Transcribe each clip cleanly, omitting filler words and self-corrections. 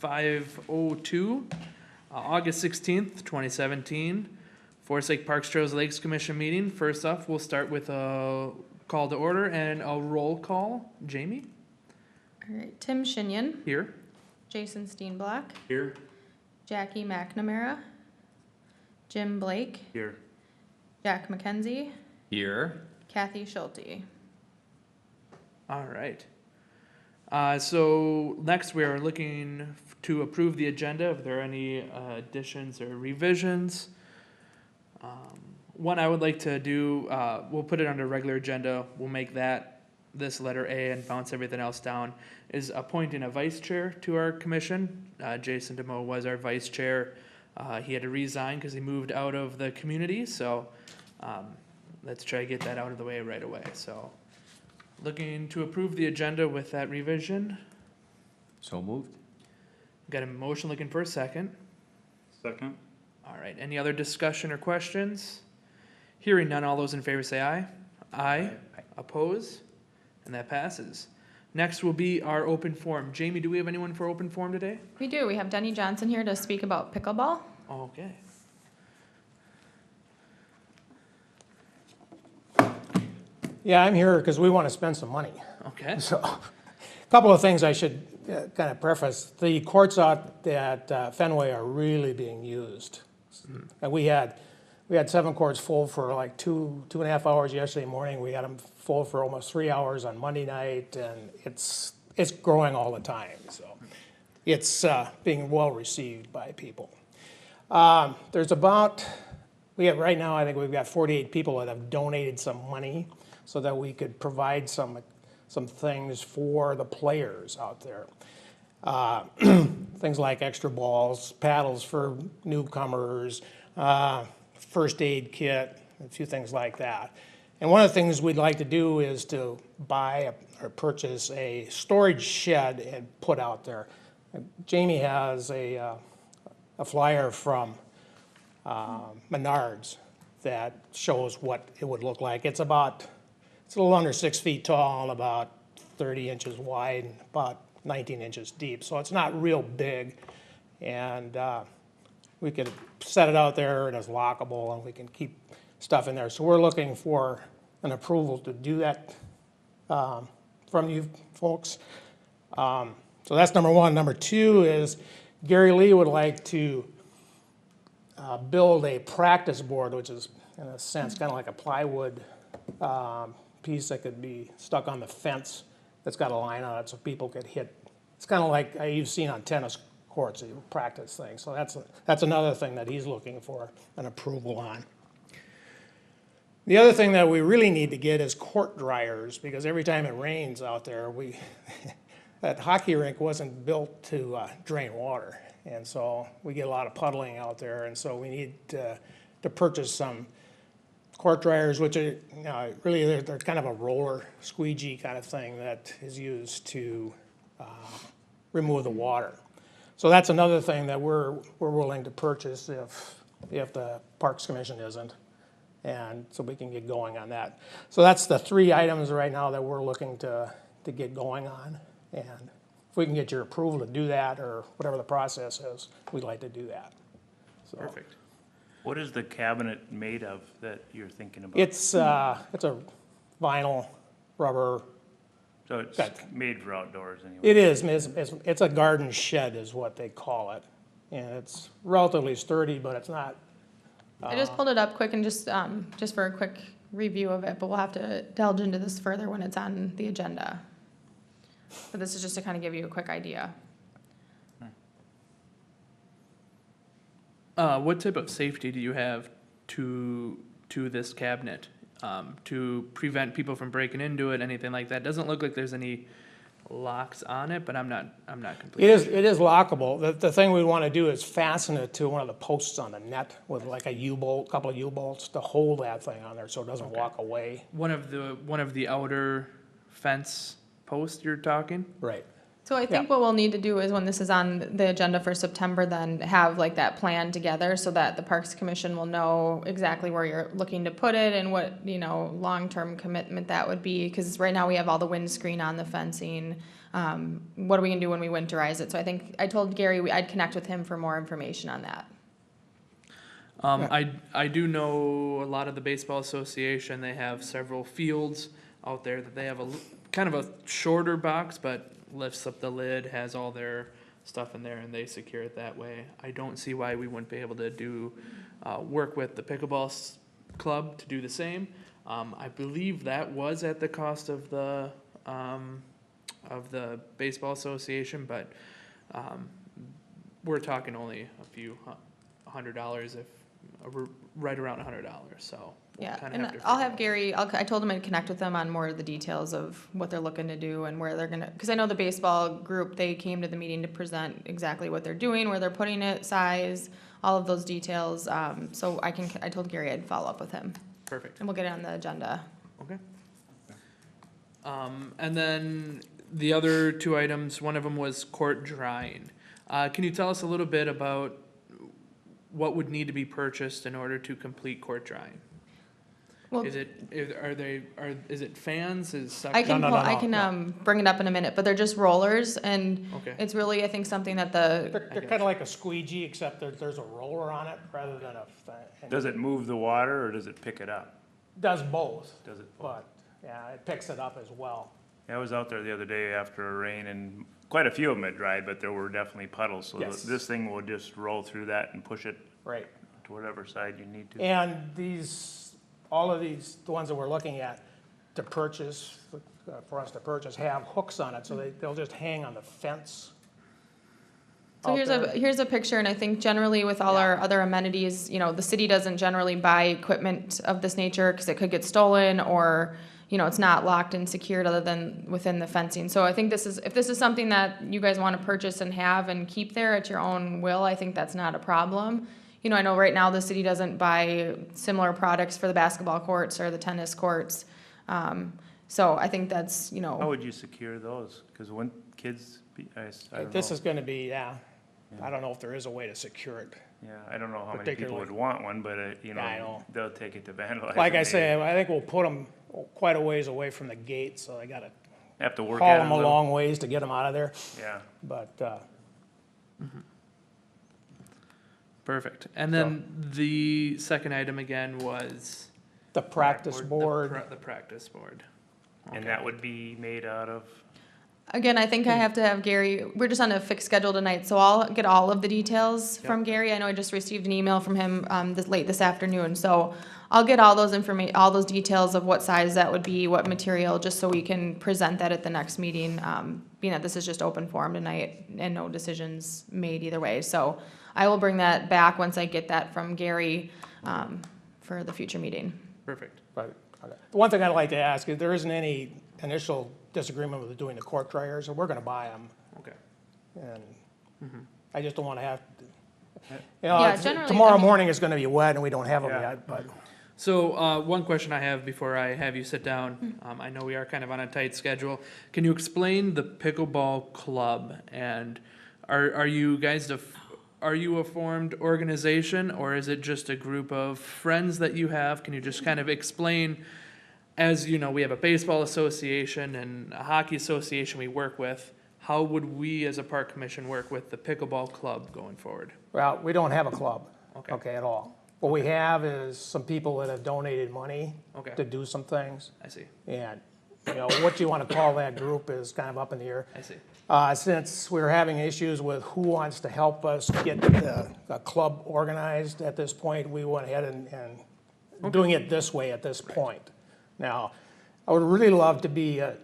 5:02, August 16th, 2017. Forest Lake Parks, Trails, Lakes Commission meeting. First off, we'll start with a call to order and a roll call. Jamie? All right, Tim Shinyon, Here. Jason Steenblock, Here. Jackie McNamara, Jim Blake, Here. Jack McKenzie, Here. Kathy Schulte. All right. So next we are looking to approve the agenda. If there are any additions or revisions. One I would like to do, we'll put it under regular agenda. We'll make that this letter A and bounce everything else down, is appointing a vice chair to our commission. Jason DeMoe was our vice chair. He had to resign because he moved out of the community. So let's try to get that out of the way right away. So looking to approve the agenda with that revision. So moved. Got a motion, looking for a second. Second. All right, any other discussion or questions? Hearing none, all those in favor say aye. Aye. Oppose? And that passes. Next will be our open forum. Jamie, do we have anyone for open forum today? We do, we have Denny Johnson here to speak about pickleball. Okay. Yeah, I'm here because we want to spend some money. Okay. So, a couple of things I should kind of preface. The courts out at Fenway are really being used. And we had 7 courts full for like 2.5 hours yesterday morning. We had them full for almost 3 hours on Monday night, and it's growing all the time. So, it's being well received by people. There's about, right now, I think we've got 48 people that have donated some money so that we could provide some things for the players out there. Things like extra balls, paddles for newcomers, first aid kit, a few things like that. And one of the things we'd like to do is to buy or purchase a storage shed and put out there. Jamie has a flyer from Menards that shows what it would look like. It's a little under 6 feet tall and about 30 inches wide, and about 19 inches deep. So it's not real big. And we could set it out there and it's lockable and we can keep stuff in there. So we're looking for an approval to do that from you folks. So that's number one. Number two is Gary Lee would like to build a practice board, which is in a sense kind of like a plywood piece that could be stuck on the fence that's got a line on it so people could hit. It's kind of like you've seen on tennis courts, you practice things. So that's another thing that he's looking for an approval on. The other thing that we really need to get is court dryers, because every time it rains out there, that hockey rink wasn't built to drain water. And so we get a lot of puddling out there, and so we need to purchase some court dryers, which are really they're kind of a roller squeegee kind of thing that is used to remove the water. So that's another thing that we're willing to purchase if the Parks Commission isn't, and so we can get going on that. So that's the 3 items right now that we're looking to get going on, and if we can get your approval to do that or whatever the process is, we'd like to do that. So. Perfect. What is the cabinet made of that you're thinking about? It's a vinyl, rubber. So it's made for outdoors anyway? It is. It's a garden shed is what they call it. And it's relatively sturdy, but it's not. I just pulled it up quick and just for a quick review of it, but we'll have to delve into this further when it's on the agenda. But this is just to kind of give you a quick idea. What type of safety do you have to this cabinet to prevent people from breaking into it, anything like that? Doesn't look like there's any locks on it, but I'm not completely. It is lockable. The thing we want to do is fasten it to one of the posts on the net with like a U-bolt, couple of U-bolts to hold that thing on there so it doesn't walk away. One of the outer fence posts you're talking? Right. So I think what we'll need to do is when this is on the agenda for September, then have like that plan together so that the Parks Commission will know exactly where you're looking to put it and what, long-term commitment that would be. Because right now we have all the windscreen on the fencing. What are we gonna do when we winterize it? So I think, I told Gary I'd connect with him for more information on that. I do know a lot of the baseball association, they have several fields out there that they have kind of a shorter box, but lifts up the lid, has all their stuff in there, and they secure it that way. I don't see why we wouldn't be able to do, work with the pickleball club to do the same. I believe that was at the cost of the baseball association, but, we're talking only a few $100 if, right around $100, so. we'll Yeah, kinda and have to I'll figure have Gary, I told him I'd connect with them on more of the details of what they're looking to do and where they're gonna, because I know the baseball group, they came to the meeting to present exactly what they're doing, where they're putting it, size, all of those details. So I told Gary I'd follow up with him, Perfect. and we'll get it on the agenda. Okay. And then the other two items, one of them was court drying. Can you tell us a little bit about what would need to be purchased in order to complete court drying? Well, Is it fans, is I can, No, no, no, I can, no. bring it up in a minute, but they're just rollers, and Okay, it's really, I think, something that They're I kind of like a squeegee, except there's a roller on it rather than a, and Does it move the water or does it pick it up? does both, Does it? but, yeah, it picks it up as well. I was out there the other day after a rain and quite a few of them had dried, but there were definitely puddles. So Yes. this thing will just roll through that and push it Right. to whatever side you need to. And all of these, the ones that we're looking at, to purchase, for us to purchase, have hooks on it, so they'll just hang on the fence. So out here's a there. picture, and I think generally with all Yeah. our other amenities, the city doesn't generally buy equipment of this nature because it could get stolen, or, it's not locked and secured other than within the fencing. So I think if this is something that you guys want to purchase and have and keep there at your own will, I think that's not a problem. I know right now the city doesn't buy similar products for the basketball courts or the tennis courts. So I think that's, How would you secure those? Because when kids, I don't know. This is gonna be, yeah, I don't know if there is a way to secure it. Yeah, I don't know how many people particularly- would want one, but, Yeah, I know. they'll take it to vandalize. Like I it. say, I think we'll put them quite a ways away from the gate, so they gotta Have to work haul at it them a a little. long ways to get them out of there, Yeah. but, perfect. And then the second item again was? the practice the board, The practice board. And Okay. that would be made out of, Again, I think I have to have Gary, we're just on a fixed schedule tonight, so I'll get all of the details from Gary. I know I just received an email from him, late this afternoon, so I'll get all those all those details of what size that would be, what material, just so we can present that at the next meeting, being that this is just open forum tonight and no decisions made either way. So I will bring that back once I get that from Gary, for the future meeting. Perfect. but, okay. The one thing I'd like to ask is, there isn't any initial disagreement with doing the court dryers, and we're gonna buy them, Okay. and I just don't wanna have, Yeah, generally, tomorrow I mean- morning is gonna be wet and we don't have them Yeah. yet, but. So, one question I have before I have you sit down, I know we are kind of on a tight schedule. Can you explain the pickleball club, and are you guys are you a formed organization, or is it just a group of friends that you have? Can you just kind of explain, as you know, we have a baseball association and a hockey association we work with. How would we as a park commission work with the pickleball club going forward? Well, we don't have a club, Okay. okay, at all. What we have is some people that have donated money Okay, to do some things, I see, and, what you wanna call that group is kind of up in the air. I see. Since we're having issues with who wants to help us get the club organized at this point, we went ahead and doing it this way at this point. Now, I would really love to be an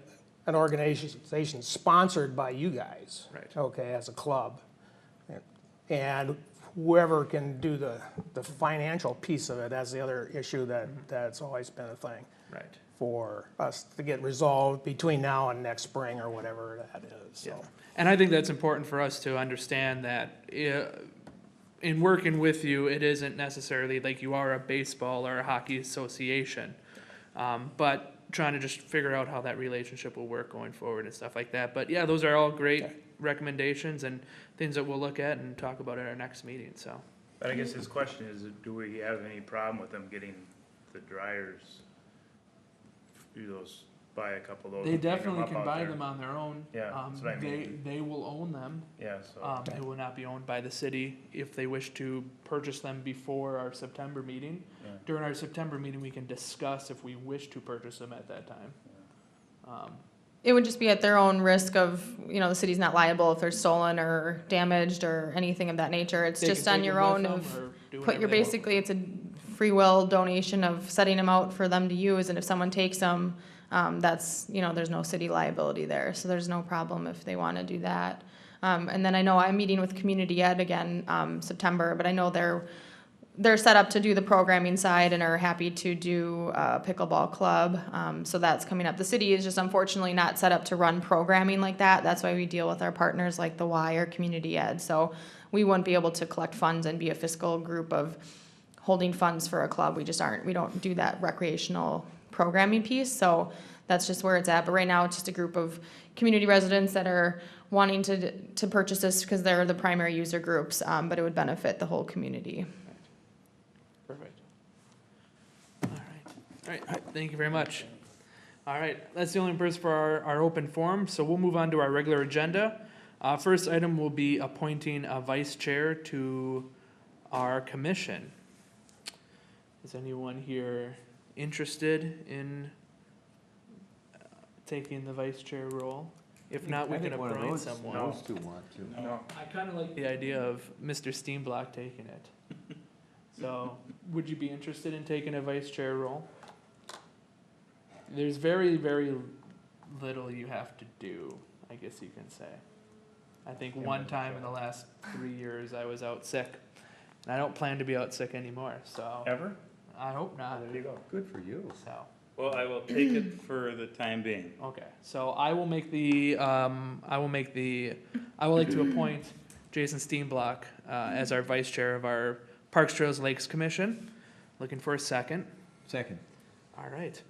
organization sponsored by you guys. Right. Okay, as a club. And whoever can do the financial piece of it, that's the other issue that's always been a thing Right. for us to get resolved between now and next spring or whatever that is, so. And I think that's important for us to understand that in working with you, it isn't necessarily like you are a baseball or a hockey association. But trying to just figure out how that relationship will work going forward and stuff like that. But yeah, those are all great recommendations and things that we'll look at and talk about at our next meeting, so. but I guess his question is, do we have any problem with them getting the dryers through those buy a couple of those. They and hang 'em definitely up can out buy there. them on their own. Yeah, that's what I mean. They will own them. Yeah, so, It will not be owned by the city if they wish to purchase them before our September meeting. yeah. During our September meeting, we can discuss if we wish to purchase them at that time. It would just be at their own risk of, the city's not liable if they're stolen or damaged or anything of that nature. It's They can just on take your them own with them of, or do put whatever your, they want. basically, it's a free will donation of setting them out for them to use, and if someone takes them, that's, there's no city liability there, so there's no problem if they wanna do that. And then I know I'm meeting with Community Ed again, September, but I know they're set up to do the programming side and are happy to do a pickleball club. So that's coming up. The city is just unfortunately not set up to run programming like that. That's why we deal with our partners like the Y or Community Ed. So we wouldn't be able to collect funds and be a fiscal group of holding funds for a club. We just aren't. We don't do that recreational programming piece. So that's just where it's at. But right now it's just a group of community residents that are wanting to purchase this because they're the primary user groups, but it would benefit the whole community. Perfect. All right, thank you very much. All right, that's the only purpose for our open forum, so we'll move on to our regular agenda. First item will be appointing a vice chair to our commission. Is anyone here interested in taking the vice chair role? If not, we I can think one of appoint those- someone. Those two want to. No. I kind of like the idea of Mr. Steenblock taking it. So, would you be interested in taking a vice chair role? There's very, very little you have to do, I guess you can say. I think one time in the last 3 years I was out sick, and I don't plan to be out sick anymore, so Ever? I hope not. There you go. Good for you. So, Well, I will take it for the time being. okay, so I will make the, I would like to appoint Jason Steenblock, as our vice chair of our Parks, Trails, Lakes Commission. Looking for a second. Second. All right.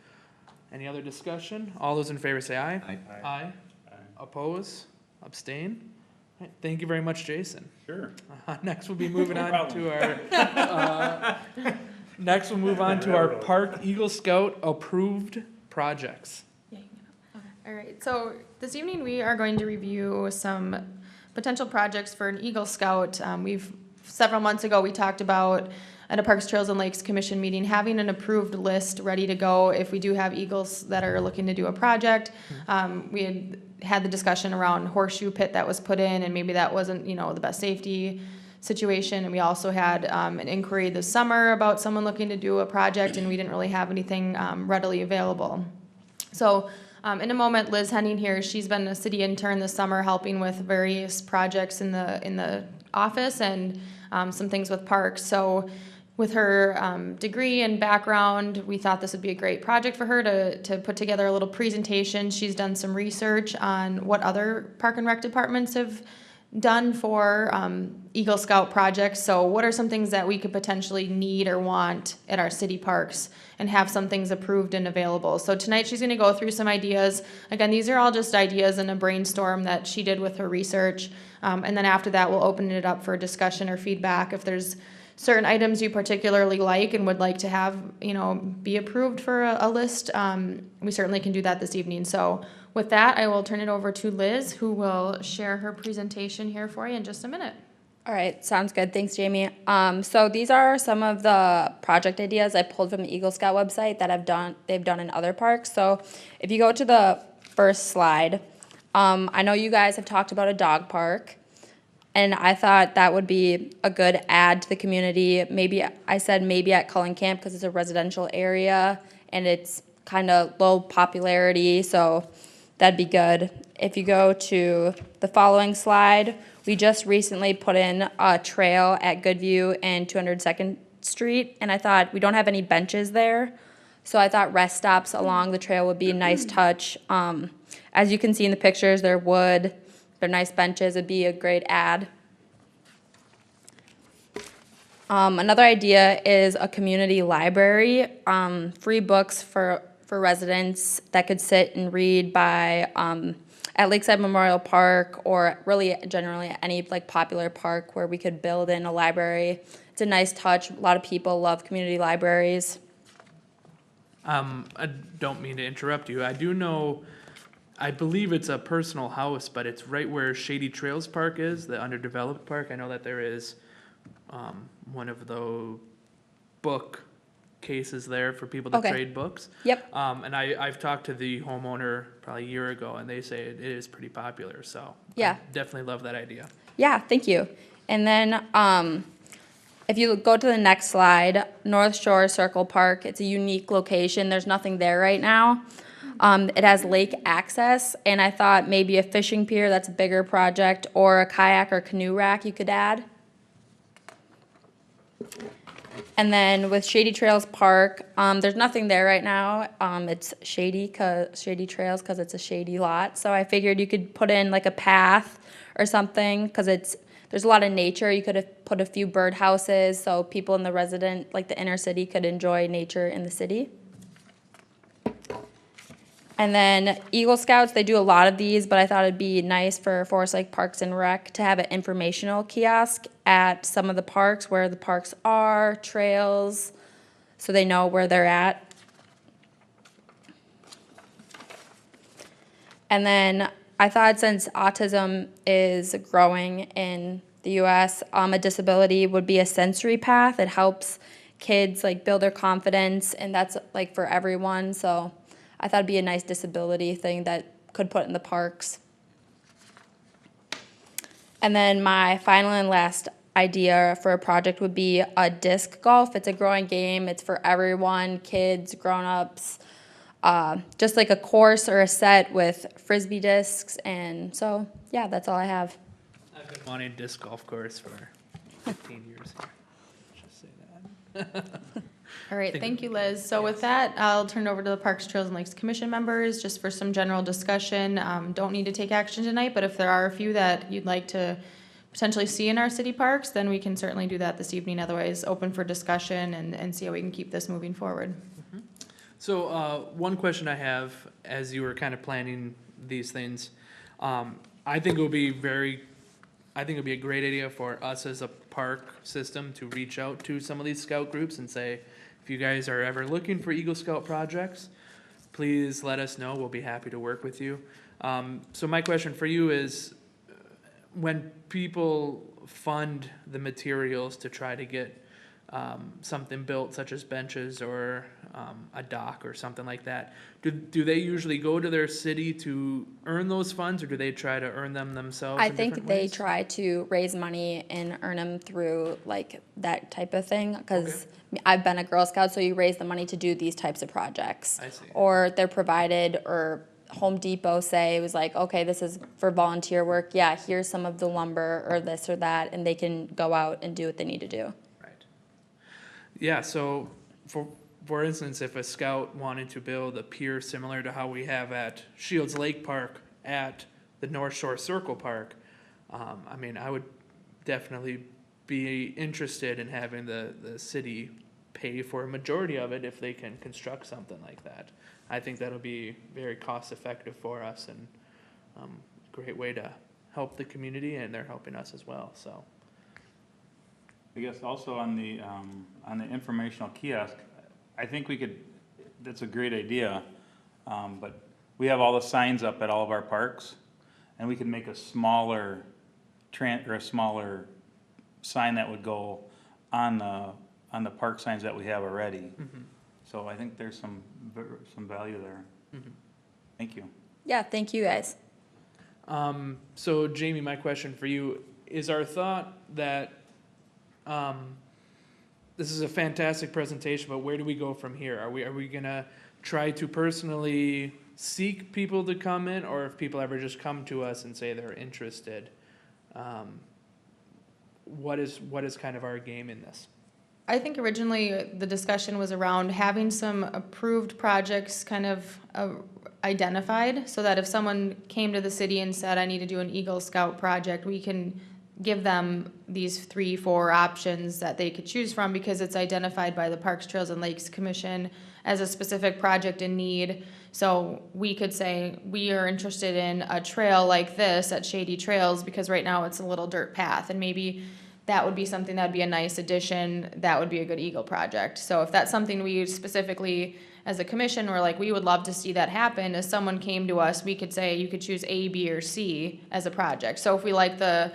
Any other discussion? All those in favor say aye. I, Aye. Oppose? Abstain? All right, thank you very much, Jason. Sure. Next, we'll be moving No on to our, next we'll move on to our Park Eagle Scout approved projects. All right, so this evening we are going to review some potential projects for an Eagle Scout. Several months ago, we talked about at a Parks, Trails, and Lakes Commission meeting, having an approved list ready to go if we do have Eagles that are looking to do a project. We had the discussion around horseshoe pit that was put in, and maybe that wasn't, the best safety situation. And we also had an inquiry this summer about someone looking to do a project, and we didn't really have anything readily available. So in a moment, Liz Henning here, she's been a city intern this summer helping with various projects in the office and some things with parks. So with her degree and background, we thought this would be a great project for her to put together a little presentation. She's done some research on what other park and rec departments have done for Eagle Scout projects. So what are some things that we could potentially need or want at our city parks and have some things approved and available. So tonight she's gonna go through some ideas. Again, these are all just ideas in a brainstorm that she did with her research. And then after that, we'll open it up for discussion or feedback. If there's certain items you particularly like and would like to have, be approved for a list, we certainly can do that this evening. So with that, I will turn it over to Liz, who will share her presentation here for you in just a minute. All right, sounds good. Thanks, Jamie. So these are some of the project ideas I pulled from the Eagle Scout website that they've done in other parks. So if you go to the first slide, I know you guys have talked about a dog park, and I thought that would be a good add to the community. Maybe at Cullen Camp because it's a residential area and it's kind of low popularity, so that'd be good. If you go to the following slide, we just recently put in a trail at Goodview and 202nd Street, and I thought we don't have any benches there, so I thought rest stops along the trail would be a nice touch. As you can see in the pictures, they're wood, they're nice benches, it'd be a great add. Another idea is a community library, free books for residents that could sit and read by at Lakeside Memorial Park, or really generally any popular park where we could build in a library. It's a nice touch. A lot of people love community libraries. I don't mean to interrupt you. I do know, I believe it's a personal house, but it's right where Shady Trails Park is, the underdeveloped park. I know that there is, one of the book cases there for people to Okay. trade books. Yep. And I've talked to the homeowner probably a year ago, and they say it is pretty popular, so. Yeah. I definitely love that idea. Yeah, thank you. And then, if you go to the next slide, North Shore Circle Park, it's a unique location. There's nothing there right now. It has lake access, and I thought maybe a fishing pier, that's a bigger project, or a kayak or canoe rack you could add. And then with Shady Trails Park, there's nothing there right now. It's shady trails, cause it's a shady lot. So I figured you could put in like a path or something, cause there's a lot of nature. You could have put a few birdhouses, so people in the like the inner city could enjoy nature in the city. And then Eagle Scouts, they do a lot of these, but I thought it'd be nice for Forest Lake Parks and Rec to have an informational kiosk at some of the parks, where the parks are, trails, so they know where they're at. And then I thought, since autism is growing in the US, a disability would be a sensory path. It helps kids like build their confidence, and that's like for everyone, so I thought it'd be a nice disability thing that could put in the parks. And then my final and last idea for a project would be a disc golf. It's a growing game. It's for everyone, kids, grown-ups. Just like a course or a set with Frisbee discs. And so, yeah, that's all I have. I've been wanting a disc golf course for 15 years here. Just say that. All right, thank you, Liz. So with that, I'll turn it over to the Parks, Trails, and Lakes Commission members, just for some general discussion. Don't need to take action tonight, but if there are a few that you'd like to potentially see in our city parks, then we can certainly do that this evening. Otherwise, open for discussion and see how we can keep this moving forward. So, one question I have, as you were kind of planning these things, I think it would be a great idea for us as a park system to reach out to some of these scout groups and say, if you guys are ever looking for Eagle Scout projects, please let us know. We'll be happy to work with you. So my question for you is, when people fund the materials to try to get something built, such as benches or a dock or something like that, do they usually go to their city to earn those funds, or do they try to earn them themselves I in think different they ways? try to raise money and earn them through like that type of thing, because I've been a Girl Scout, so you raise the money to do these types of projects. I see. Or they're provided, or Home Depot say, it was like, okay, this is for volunteer work, yeah, here's some of the lumber or this or that, and they can go out and do what they need to do. Right. Yeah, so for instance, if a scout wanted to build a pier similar to how we have at Shields Lake Park at the North Shore Circle Park, I mean, I would definitely be interested in having the city pay for a majority of it if they can construct something like that. I think that'll be very cost effective for us and great way to help the community, and they're helping us as well, so. I guess also on the informational kiosk, I think we could, that's a great idea, but we have all the signs up at all of our parks, and we could make a smaller smaller sign that would go on the park signs that we have already. So I think there's some value there. Thank you. Yeah, thank you guys. So Jamie, my question for you, is our thought that, this is a fantastic presentation, but where do we go from here? Are we gonna try to personally seek people to come in, or if people ever just come to us and say they're interested, what is kind of our game in this? I think originally the discussion was around having some approved projects kind of identified, so that if someone came to the city and said, I need to do an Eagle Scout project, we can give them these 3-4 options that they could choose from, because it's identified by the Parks, Trails, and Lakes Commission as a specific project in need. So we could say, we are interested in a trail like this at Shady Trails, because right now it's a little dirt path, and maybe that would be something that'd be a nice addition, that would be a good Eagle project. So if that's something we specifically as a commission, we're like, we would love to see that happen. As someone came to us, we could say, you could choose A, B, or C as a project. So if we like the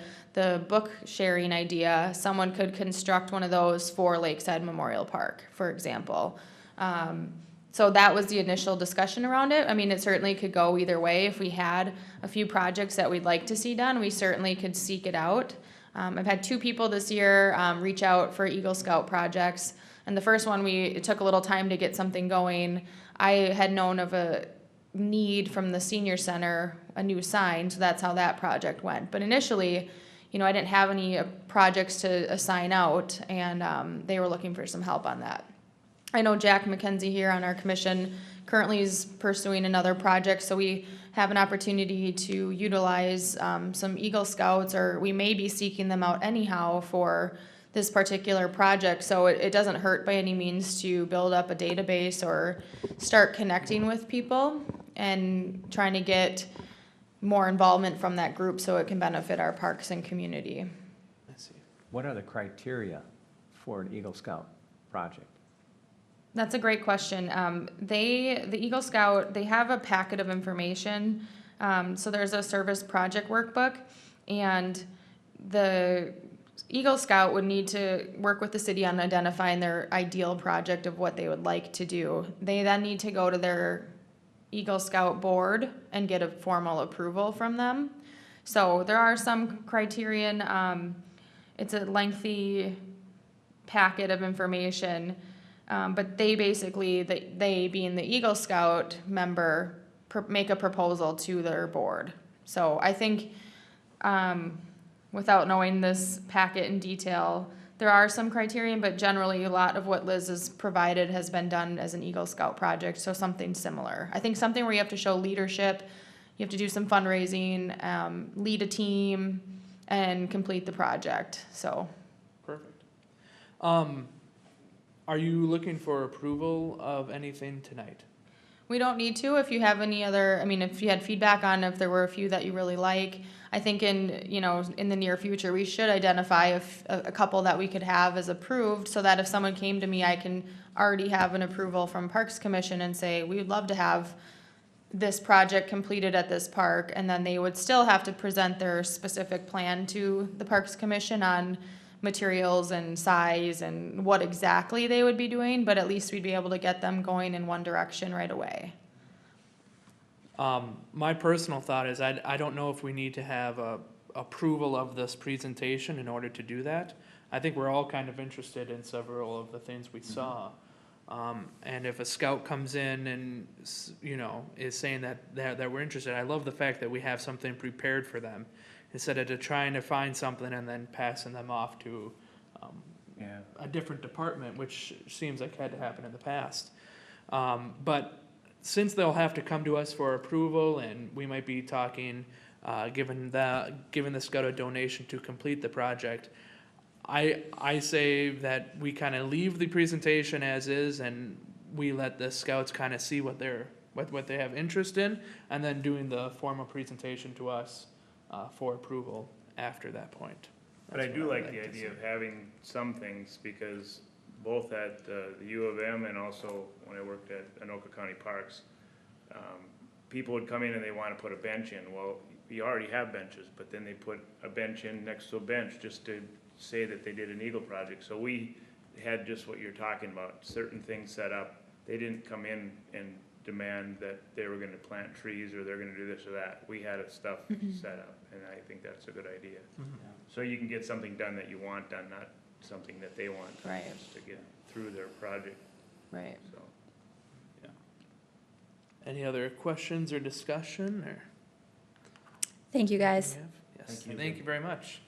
book sharing idea, someone could construct one of those for Lakeside Memorial Park, for example. So that was the initial discussion around it. I mean, it certainly could go either way. If we had a few projects that we'd like to see done, we certainly could seek it out. I've had 2 people this year reach out for Eagle Scout projects. And the first one, it took a little time to get something going. I had known of a need from the senior center, a new sign, so that's how that project went. But initially, I didn't have any projects to assign out, and they were looking for some help on that. I know Jack McKenzie here on our commission currently is pursuing another project, so we have an opportunity to utilize some Eagle Scouts, or we may be seeking them out anyhow for this particular project. So it doesn't hurt by any means to build up a database or start connecting with people and trying to get more involvement from that group so it can benefit our parks and community. I see. What are the criteria for an Eagle Scout project? That's a great question. The Eagle Scout, they have a packet of information. So there's a service project workbook, and the Eagle Scout would need to work with the city on identifying their ideal project of what they would like to do. They then need to go to their Eagle Scout board and get a formal approval from them. So there are some criterion. It's a lengthy packet of information. But they basically, they being the Eagle Scout member, make a proposal to their board. So I think, without knowing this packet in detail, there are some criterion, but generally a lot of what Liz has provided has been done as an Eagle Scout project, so something similar. I think something where you have to show leadership, you have to do some fundraising, lead a team, and complete the project, so. Perfect. Are you looking for approval of anything tonight? We don't need to. If you have any other, if you had feedback on if there were a few that you really like, I think in the near future, we should identify a couple that we could have as approved, so that if someone came to me, I can already have an approval from Parks Commission and say, we would love to have this project completed at this park, and then they would still have to present their specific plan to the Parks Commission on materials and size and what exactly they would be doing, but at least we'd be able to get them going in one direction right away. My personal thought is I don't know if we need to have a approval of this presentation in order to do that. I think we're all kind of interested in several of the things we saw. And if a scout comes in and, is saying that we're interested, I love the fact that we have something prepared for them, instead of trying to find something and then passing them off to a different department, which seems like had to happen in the past. But since they'll have to come to us for approval, and we might be talking, giving the scout a donation to complete the project, I say that we kind of leave the presentation as is, and we let the scouts kind of see what they have interest in, and then doing the formal presentation to us for approval after that point. But I That's do what I'd like the to idea see. of having some things, because both at the U of M and also when I worked at Anoka County Parks, people would come in and they want to put a bench in. Well, you already have benches, but then they put a bench in next to a bench just to say that they did an Eagle project. So we had just what you're talking about, certain things set up. They didn't come in and demand that they were gonna plant trees or they're gonna do this or that. We had stuff set up, and I think that's a good idea. So you can get something done that you want done, not something that they want done, Right. just to get through their project, Right. so. Any other questions or discussion, or? Thank you, guys. Yes, thank you very much.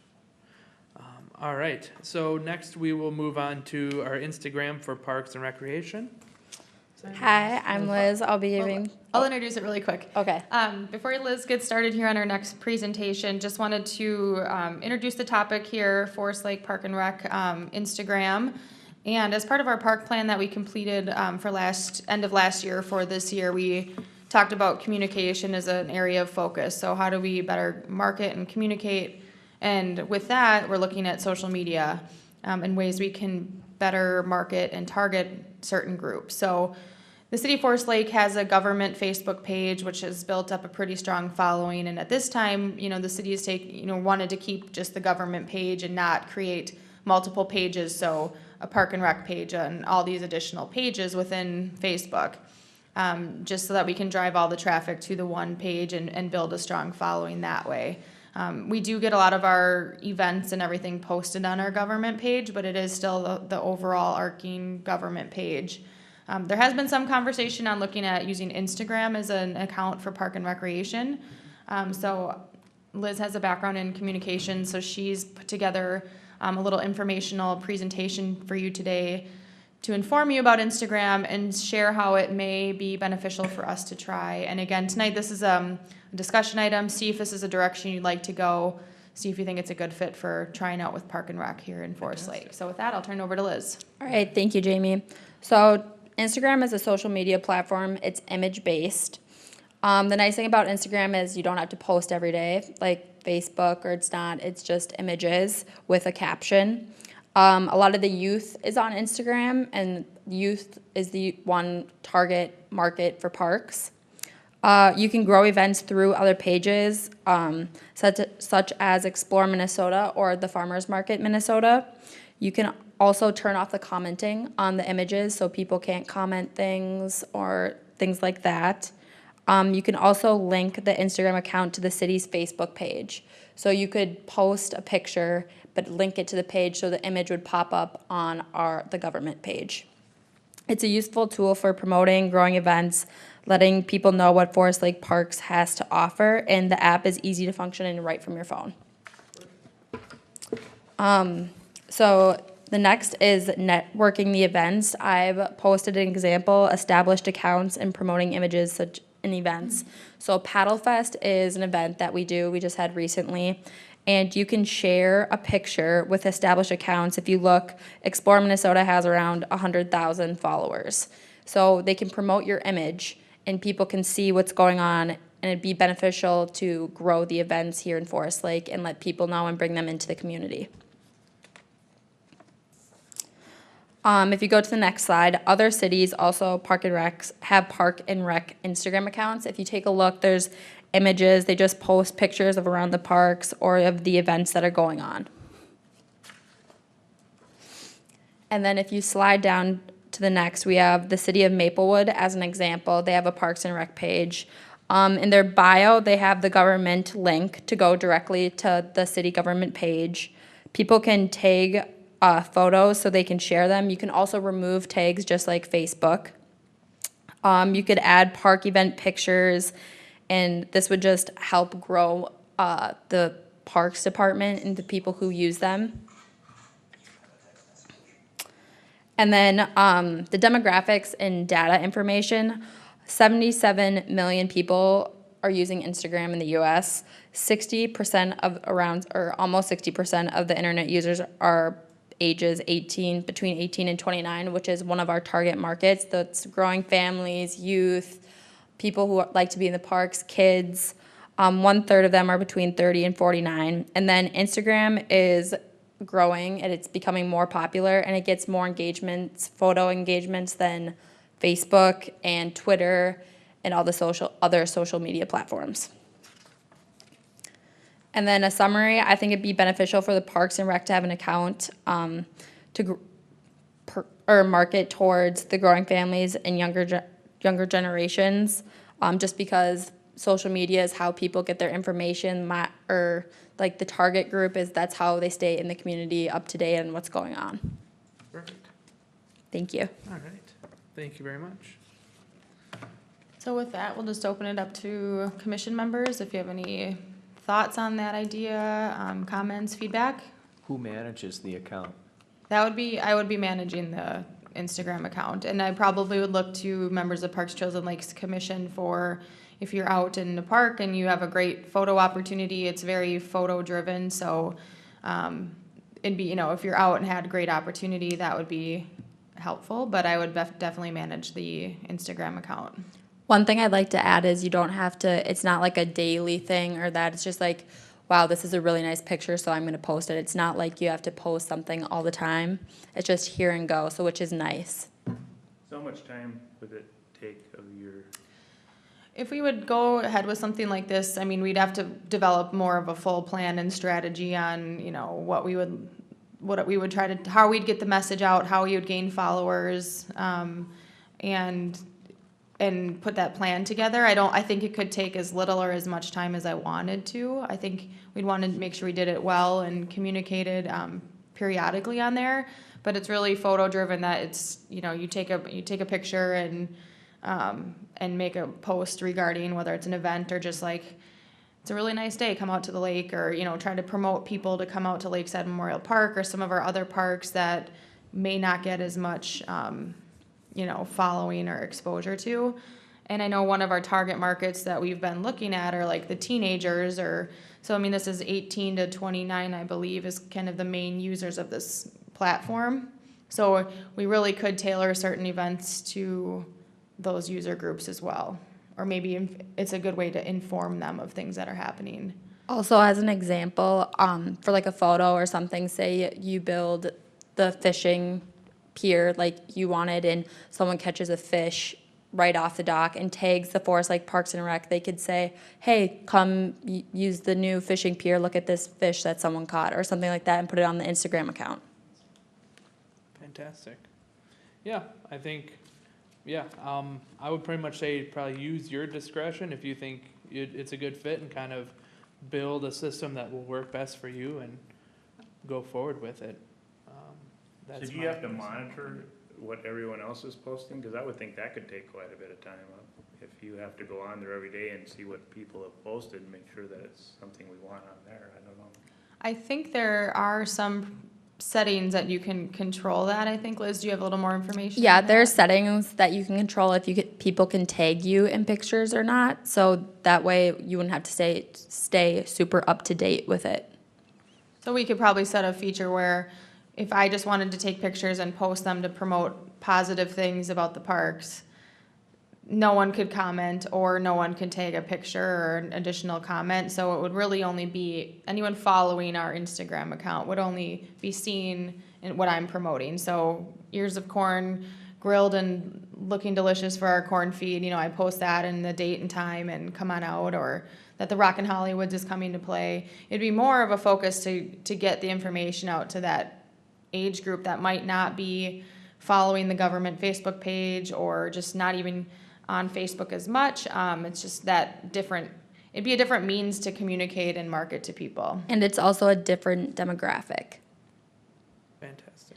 All right, so next we will move on to our Instagram for Parks and Recreation. Hi, I'm Liz. I'll be giving. I'll introduce it really quick. Okay. Before Liz gets started here on our next presentation, just wanted to introduce the topic here, Forest Lake Park and Rec Instagram. And as part of our park plan that we completed for end of last year for this year, we talked about communication as an area of focus. So how do we better market and communicate? And with that, we're looking at social media and ways we can better market and target certain groups. So The city of Forest Lake has a government Facebook page, which has built up a pretty strong following, and at this time, the city has wanted to keep just the government page and not create multiple pages, so a Park and Rec page and all these additional pages within Facebook, just so that we can drive all the traffic to the one page and build a strong following that way. We do get a lot of our events and everything posted on our government page, but it is still the overall arcing government page. There has been some conversation on looking at using Instagram as an account for Park and Recreation. So Liz has a background in communication, so she's put together a little informational presentation for you today to inform you about Instagram and share how it may be beneficial for us to try. And again, tonight this is a discussion item. See if this is a direction you'd like to go. See if you think it's a good fit for trying out with Park and Rec here in Forest Lake. So with that, I'll turn it over to Liz. All right, thank you, Jamie. So Instagram is a social media platform. It's image-based. The nice thing about Instagram is you don't have to post every day like Facebook, or it's just images with a caption. A lot of the youth is on Instagram, and youth is the one target market for parks. You can grow events through other pages, such as Explore Minnesota or the Farmers Market Minnesota. You can also turn off the commenting on the images so people can't comment things or things like that. You can also link the Instagram account to the city's Facebook page. So you could post a picture, but link it to the page so the image would pop up on the government page. It's a useful tool for promoting, growing events, letting people know what Forest Lake Parks has to offer, and the app is easy to function and right from your phone. So the next is networking the events. I've posted an example, established accounts, and promoting images such in events. So Paddle Fest is an event that we just had recently, and you can share a picture with established accounts. If you look, Explore Minnesota has around 100,000 followers. So they can promote your image and people can see what's going on, and it'd be beneficial to grow the events here in Forest Lake and let people know and bring them into the community. If you go to the next slide, other cities also have Park and Rec Instagram accounts. If you take a look, there's images. They just post pictures of around the parks or of the events that are going on. And then if you slide down to the next, we have the city of Maplewood as an example. They have a Parks and Rec page. In their bio, they have the government link to go directly to the city government page. People can tag photos so they can share them. You can also remove tags just like Facebook. You could add park event pictures, and this would just help grow the parks department and the people who use them. And then the demographics and data information, 77 million people are using Instagram in the US. 60% of almost 60% of the internet users are ages between 18 and 29, which is one of our target markets. That's growing families, youth, people who like to be in the parks, kids. 1/3 of them are between 30 and 49. And then Instagram is growing and it's becoming more popular, and it gets more engagements, photo engagements, than Facebook and Twitter and all the other social media platforms. And then a summary, I think it'd be beneficial for the Parks and Rec to have an account to market towards the growing families and younger generations, just because social media is how people get their information, like the target group that's how they stay in the community up to date on what's going on. Perfect. Thank you. All right. Thank you very much. So with that, we'll just open it up to commission members. If you have any thoughts on that idea, comments, feedback? Who manages the account? I would be managing the Instagram account, and I probably would look to members of Parks, Trails, and Lakes Commission for if you're out in the park and you have a great photo opportunity. It's very photo driven, so it'd be, if you're out and had a great opportunity, that would be helpful, but I would definitely manage the Instagram account. One thing I'd like to add is you don't have to, it's not like a daily thing or that. It's just like, wow, this is a really nice picture, so I'm going to post it. It's not like you have to post something all the time. It's just here and go, so which is nice. So how much time would it take of your, If we would go ahead with something like this, I mean, we'd have to develop more of a full plan and strategy on, you know, what we would try to, how we'd get the message out, how we would gain followers, and put that plan together. I think it could take as little or as much time as I wanted to. I think we'd want to make sure we did it well and communicated, periodically on there. But it's really photo driven, that it's, you know, you take a picture and make a post regarding whether it's an event or just like, it's a really nice day, come out to the lake, or, you know, try to promote people to come out to Lakeside Memorial Park or some of our other parks that may not get as much, you know, following or exposure to. And I know one of our target markets that we've been looking at are like the teenagers, or, so I mean, this is 18 to 29, I believe, is kind of the main users of this platform. So we really could tailor certain events to those user groups as well. Or maybe it's a good way to inform them of things that are happening. Also, as an example, for like a photo or something, say you build the fishing pier like you wanted, and someone catches a fish right off the dock and tags the Forest Lake Parks and Rec, they could say, hey, come use the new fishing pier, look at this fish that someone caught, or something like that, and put it on the Instagram account. Fantastic. Yeah, I think, yeah, I would pretty much say probably use your discretion if you think it's a good fit, and kind of build a system that will work best for you and go forward with it. so do you have to monitor what everyone else is posting? Because I would think that could take quite a bit of time up. If you have to go on there every day and see what people have posted and make sure that it's something we want on there, I don't know. I think there are some settings that you can control that. I think, Liz, do you have a little more information? Yeah, on there's that? settings that you can control if people can tag you in pictures or not. So that way you wouldn't have to stay super up to date with it. So we could probably set a feature where if I just wanted to take pictures and post them to promote positive things about the parks, no one could comment, or no one could tag a picture or an additional comment. So it would really only be anyone following our Instagram account would only be seen in what I'm promoting. So ears of corn, grilled and looking delicious for our corn feed. You know, I post that and the date and time and come on out, or that the Rockin' Hollywoods is coming to play. It'd be more of a focus to get the information out to that age group that might not be following the government Facebook page, or just not even on Facebook as much. It's just that it'd be a different means to communicate and market to people. And it's also a different demographic. Fantastic.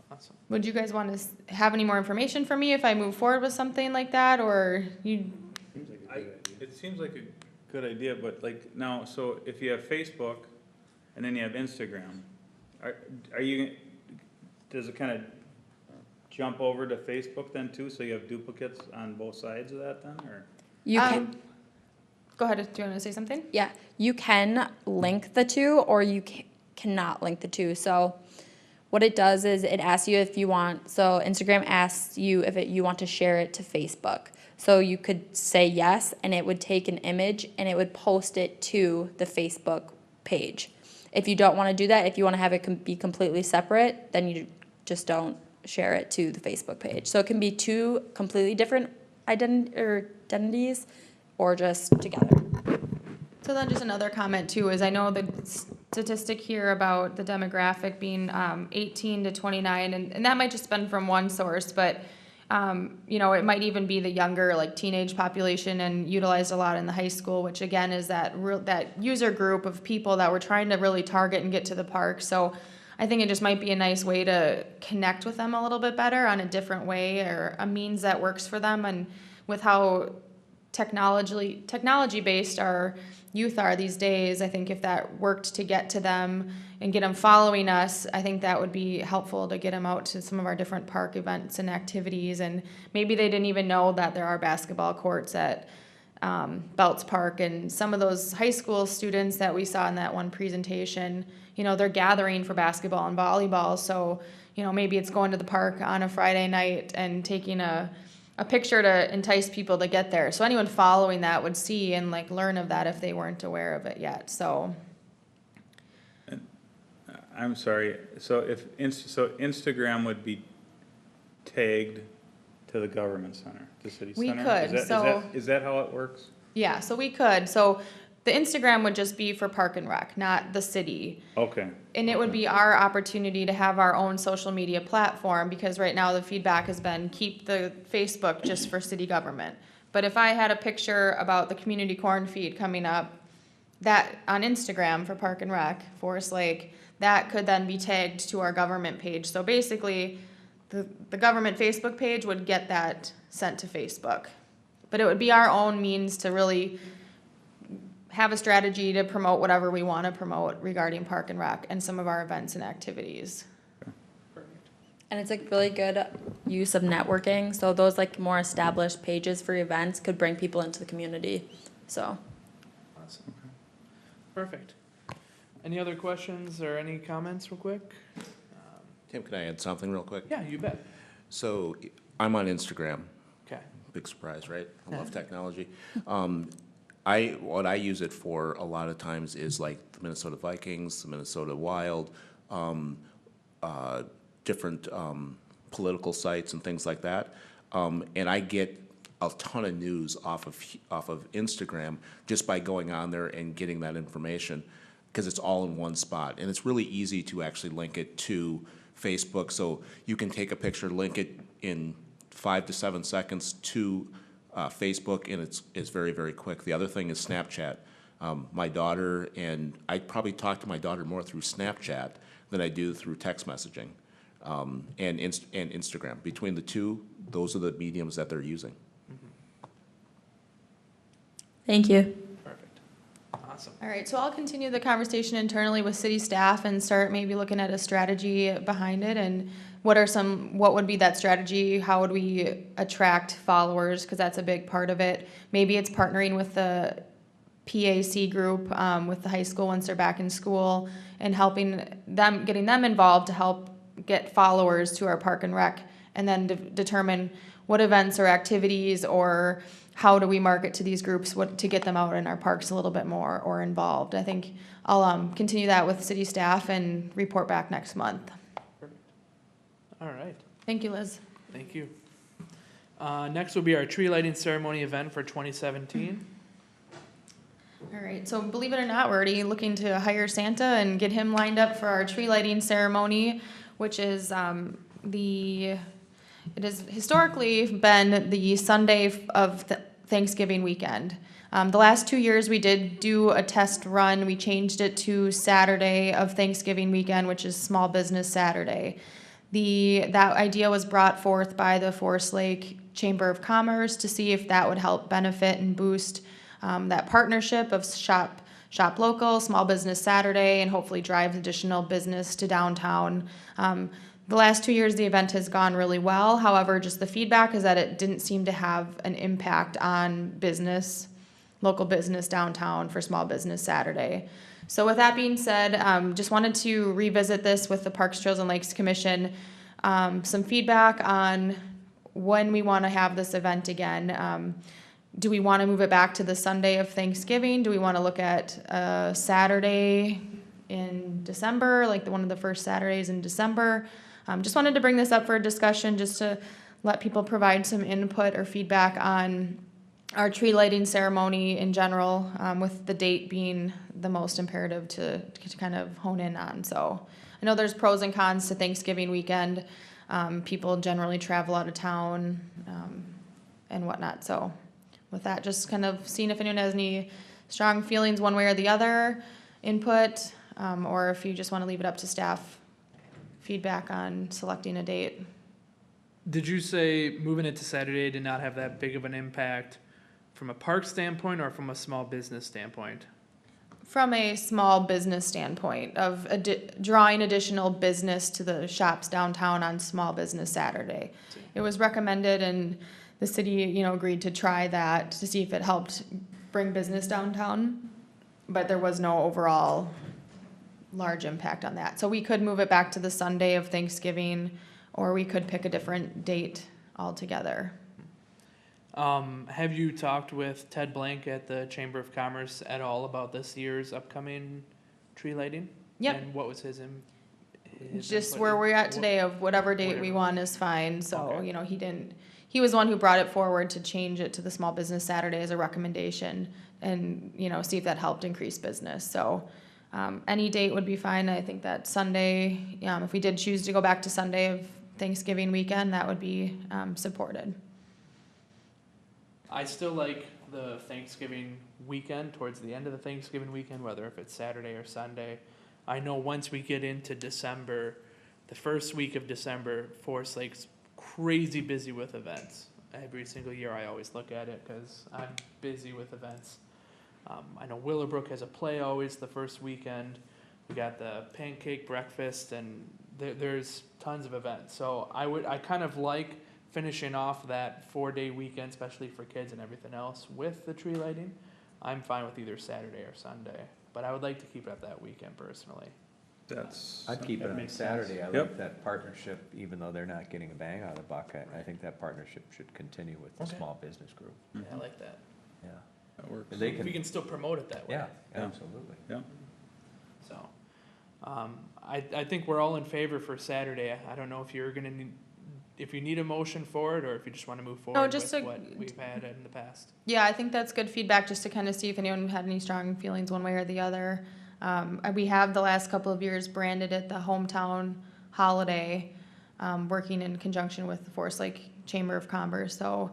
Awesome. Would you guys want to have any more information from me if I move forward with something like that, or you? Seems like a good idea. It seems like a good idea, but like now, so if you have Facebook and then you have Instagram, are you, does it kind of jump over to Facebook then too, so you have duplicates on both sides of that then, or? You can, Go ahead, do you want to say something? yeah, you can link the two, or you cannot link the two. So what it does is it asks you if you want, so Instagram asks you if you want to share it to Facebook. So you could say yes, and it would take an image and it would post it to the Facebook page. If you don't want to do that, if you want to have it be completely separate, then you just don't share it to the Facebook page. So it can be two completely different identities, or just together. So then just another comment too is, I know the statistic here about the demographic being 18 to 29, and that might just been from one source, but you know, it might even be the younger, like teenage population, and utilized a lot in the high school, which again is that user group of people that we're trying to really target and get to the park. So I think it just might be a nice way to connect with them a little bit better on a different way, or a means that works for them. And with how technology-based our youth are these days, I think if that worked to get to them and get them following us, I think that would be helpful to get them out to some of our different park events and activities. And maybe they didn't even know that there are basketball courts at Belts Park, and some of those high school students that we saw in that one presentation, you know, they're gathering for basketball and volleyball. So, you know, maybe it's going to the park on a Friday night and taking a picture to entice people to get there. So anyone following that would see and like learn of that if they weren't aware of it yet. So I'm sorry, so Instagram would be tagged to the government center, the city We center? could, Is that- is so- that- Is that how it works? Yeah, so we could. So the Instagram would just be for Park and Rec, not the city. Okay. And it would be our opportunity to have our own social media platform, because right now the feedback has been keep the Facebook just for city government. But if I had a picture about the community corn feed coming up, that on Instagram for Park and Rec, Forest Lake, that could then be tagged to our government page. So basically, the government Facebook page would get that sent to Facebook. But it would be our own means to really have a strategy to promote whatever we want to promote regarding Park and Rec and some of our events and activities. And it's a really good use of networking, so those like more established pages for events could bring people into the community, so. Awesome. Perfect. Any other questions or any comments real quick? Tim, can I add something real quick? Yeah, you bet. So I'm on Instagram. Okay. Big surprise, right? I love technology. What I use it for a lot of times is like the Minnesota Vikings, the Minnesota Wild, different political sites and things like that. And I get a ton of news off of Instagram just by going on there and getting that information, because it's all in one spot. And it's really easy to actually link it to Facebook. So you can take a picture, link it in 5 to 7 seconds to Facebook, and it's very, very quick. The other thing is Snapchat. My daughter, and I probably talk to my daughter more through Snapchat than I do through text messaging and Instagram. Between the two, those are the mediums that they're using. Thank you. Perfect. Awesome. All right, so I'll continue the conversation internally with city staff and start maybe looking at a strategy behind it, and what would be that strategy? How would we attract followers? Because that's a big part of it. Maybe it's partnering with the PAC group, with the high school once they're back in school, and helping them, getting them involved to help get followers to our Park and Rec, and then determine what events or activities or how do we market to these groups, what to get them out in our parks a little bit more or involved. I think I'll continue that with city staff and report back next month. All right. Thank you, Liz. Thank you. Next will be our tree lighting ceremony event for 2017. All right, so believe it or not, we're already looking to hire Santa and get him lined up for our tree lighting ceremony, which is it has historically been the Sunday of Thanksgiving weekend. The last 2 years, we did do a test run. We changed it to Saturday of Thanksgiving weekend, which is Small Business Saturday. That idea was brought forth by the Forest Lake Chamber of Commerce to see if that would help benefit and boost that partnership of shop local, Small Business Saturday, and hopefully drive additional business to downtown. The last 2 years, the event has gone really well. However, just the feedback is that it didn't seem to have an impact on business, local business downtown for Small Business Saturday. So with that being said, just wanted to revisit this with the Parks, Trails, and Lakes Commission. Some feedback on when we want to have this event again. Do we want to move it back to the Sunday of Thanksgiving? Do we want to look at Saturday in December, like one of the first Saturdays in December? Just wanted to bring this up for a discussion, just to let people provide some input or feedback on our tree lighting ceremony in general, with the date being the most imperative to kind of hone in on. So I know there's pros and cons to Thanksgiving weekend. People generally travel out of town and whatnot. So with that, just kind of seeing if anyone has any strong feelings one way or the other, input, or if you just want to leave it up to staff feedback on selecting a date. Did you say moving it to Saturday did not have that big of an impact from a park standpoint or from a small business standpoint? From a small business standpoint of drawing additional business to the shops downtown on Small Business Saturday. It was recommended, and the city, agreed to try that to see if it helped bring business downtown, but there was no overall large impact on that. So we could move it back to the Sunday of Thanksgiving, or we could pick a different date altogether. Have you talked with Ted Blank at the Chamber of Commerce at all about this year's upcoming tree lighting? Yep. And what was his Just input? where we're at today of whatever date we want is fine. So, Okay. he he was the one who brought it forward to change it to the Small Business Saturday as a recommendation and, see if that helped increase business. So any date would be fine. I think that Sunday, if we did choose to go back to Sunday of Thanksgiving weekend, that would be supported. I still like the Thanksgiving weekend, towards the end of the Thanksgiving weekend, whether if it's Saturday or Sunday. I know once we get into December, the first week of December, Forest Lake's crazy busy with events. Every single year I always look at it because I'm busy with events. I know Willowbrook has a play always the first weekend. We got the pancake breakfast, and there's tons of events. So I kind of like finishing off that 4-day weekend, especially for kids and everything else, with the tree lighting. I'm fine with either Saturday or Sunday, but I would like to keep it up that weekend personally. That's. I'd keep it that on makes sense. Saturday. I Yep. like that partnership, even though they're not getting a bang out of the buck. I think that partnership should continue with the Okay. small business group. Yeah, I like that. Yeah. That works. And they We can still promote it that way. Yeah, Yeah. absolutely. Yeah. So, I think we're all in favor for Saturday. I don't know if you're gonna need, if you need a motion for it, or if you just wanna move forward with just to- what we've had in the past. Yeah, I think that's good feedback, just to kind of see if anyone had any strong feelings one way or the other. We have the last couple of years branded it the hometown holiday, working in conjunction with the Forest Lake Chamber of Commerce. So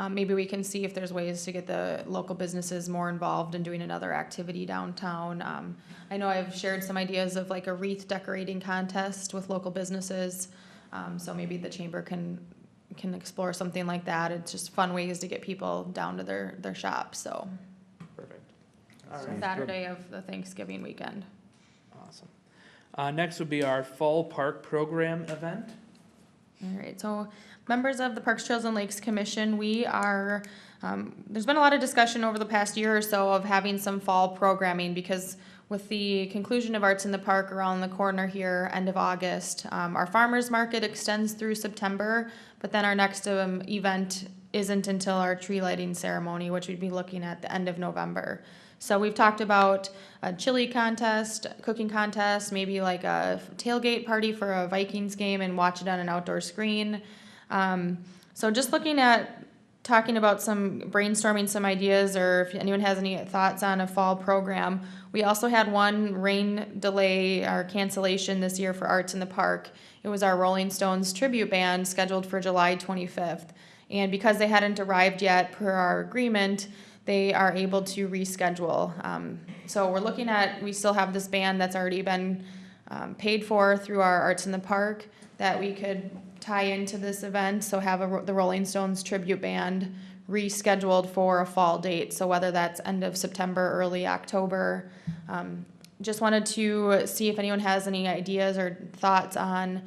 maybe we can see if there's ways to get the local businesses more involved in doing another activity downtown. I know I've shared some ideas of like a wreath decorating contest with local businesses. So maybe the chamber can explore something like that. It's just fun ways to get people down to their shops, so. Perfect. All right, Saturday of the Thanksgiving weekend. awesome. Next would be our Fall Park Program event. All right, so members of the Parks, Trails, and Lakes Commission, we are, there's been a lot of discussion over the past year or so of having some fall programming, because with the conclusion of Arts in the Park around the corner here, end of August, our farmers market extends through September, but then our next event isn't until our tree lighting ceremony, which we'd be looking at the end of November. So we've talked about a chili contest, cooking contest, maybe like a tailgate party for a Vikings game and watch it on an outdoor screen. So just looking at talking about brainstorming some ideas, or if anyone has any thoughts on a fall program. We also had one rain delay or cancellation this year for Arts in the Park. It was our Rolling Stones tribute band scheduled for July 25th. And because they hadn't arrived yet per our agreement, they are able to reschedule. So we're looking at, we still have this band that's already been paid for through our Arts in the Park that we could tie into this event. So have the Rolling Stones tribute band rescheduled for a fall date. So whether that's end of September, early October. Just wanted to see if anyone has any ideas or thoughts on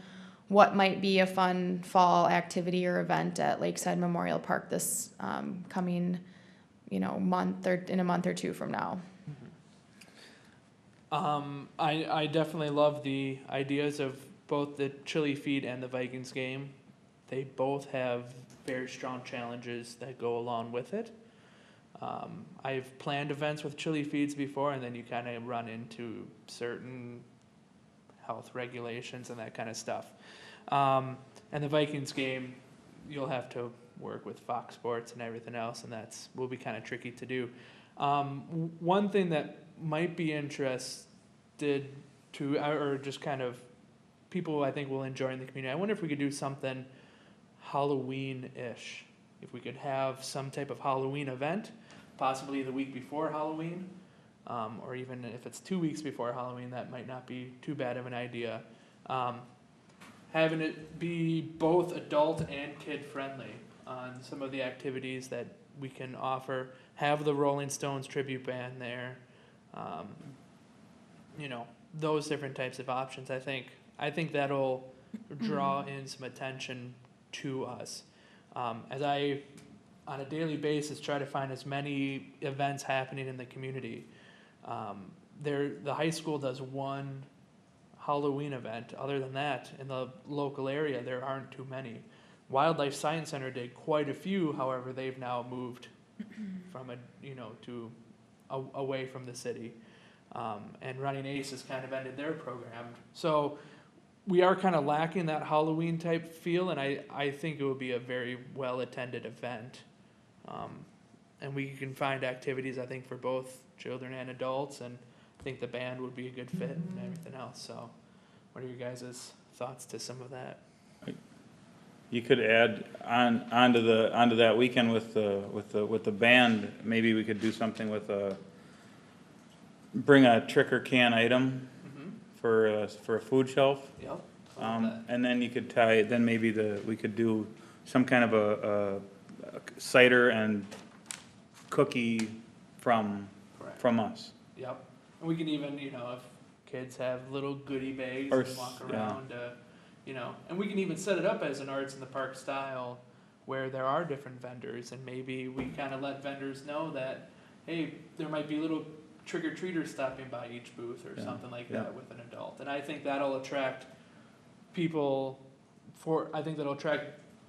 what might be a fun fall activity or event at Lakeside Memorial Park this coming month, or in a month or two from now. I definitely love the ideas of both the chili feed and the Vikings game. They both have very strong challenges that go along with it. I've planned events with chili feeds before, and then you kind of run into certain health regulations and that kind of stuff. And the Vikings game, you'll have to work with Fox Sports and everything else, and will be kind of tricky to do. One thing that might be interested to, or just kind of people I think will enjoy in the community, I wonder if we could do something Halloween-ish. If we could have some type of Halloween event, possibly the week before Halloween, or even if it's 2 weeks before Halloween, that might not be too bad of an idea. Having it be both adult and kid-friendly on some of the activities that we can offer. Have the Rolling Stones tribute band there. Those different types of options. I think that'll draw in some attention to us. As I, on a daily basis, try to find as many events happening in the community. The high school does one Halloween event. Other than that, in the local area, there aren't too many. Wildlife Science Center did quite a few. However, they've now moved from away from the city. And Running Ace has kind of ended their program. So we are kind of lacking that Halloween type feel, and I think it would be a very well attended event. And we can find activities, I think, for both children and adults, and I think the band would be a good fit and everything else. So, what are your guys' thoughts to some of that? You could add onto that weekend with the band, maybe we could do something with bring a trick or can item for a food shelf. Yep. And then you could then maybe we could do some kind of a cider and cookie from us. Yep. And we can even, if kids have little goodie bags Or and walk yeah. around, and we can even set it up as an Arts in the Park style where there are different vendors, and maybe we kind of let vendors know that, hey, there might be little trick-or-treaters stopping by each booth or Yeah. something like Yeah. that with an adult. And I think that'll attract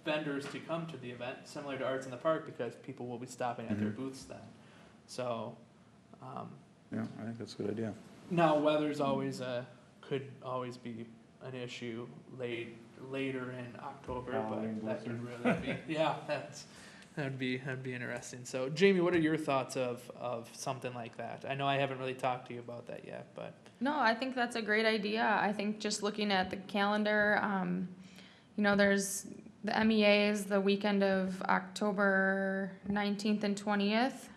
vendors to come to the event, similar to Arts in the Park, because people will be stopping at their booths then. So, Yeah, I think that's a good idea. now weather's could always be an issue later in October, Halloween but that could really be, that'd be interesting. So Jamie, what are your thoughts of something like that? I know I haven't really talked to you about that yet, but. No, I think that's a great idea. I think just looking at the calendar, there's the MEAs the weekend of October 19th and 20th.